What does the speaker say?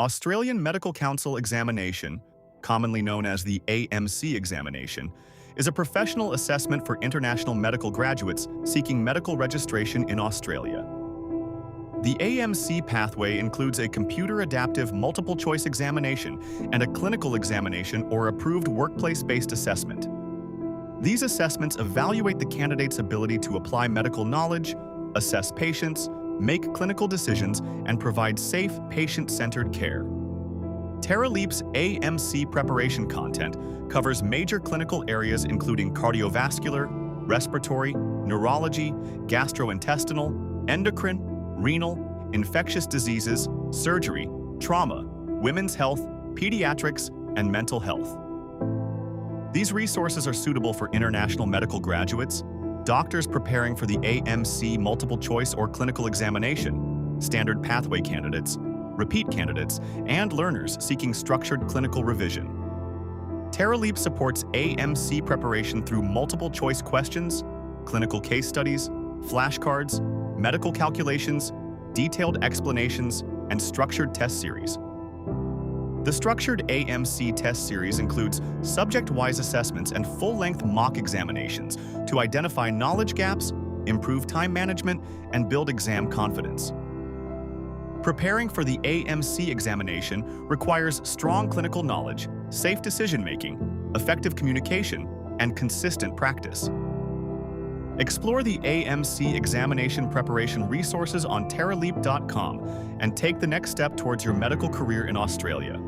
Australian Medical Council examination, commonly known as the AMC examination, is a professional assessment for international medical graduates seeking medical registration in Australia. The AMC pathway includes a computer-adaptive multiple-choice examination and a clinical examination or approved workplace-based assessment. These assessments evaluate the candidate's ability to apply medical knowledge, assess patients, make clinical decisions, and provide safe, patient-centered care. TerraLeap's AMC preparation content covers major clinical areas including cardiovascular, respiratory, neurology, gastrointestinal, endocrine, renal, infectious diseases, surgery, trauma, women's health, pediatrics, and mental health. These resources are suitable for international medical graduates, doctors preparing for the AMC multiple choice or clinical examination, standard pathway candidates, repeat candidates, and learners seeking structured clinical revision. TerraLeap supports AMC preparation through multiple choice questions, clinical case studies, flashcards, medical calculations, detailed explanations, and structured test series. The structured AMC test series includes subject-wise assessments and full-length mock examinations to identify knowledge gaps, improve time management, and build exam confidence. Preparing for the AMC examination requires strong clinical knowledge, safe decision-making, effective communication, and consistent practice. Explore the AMC examination preparation resources on TerraLeap.com and take the next step towards your medical career in Australia.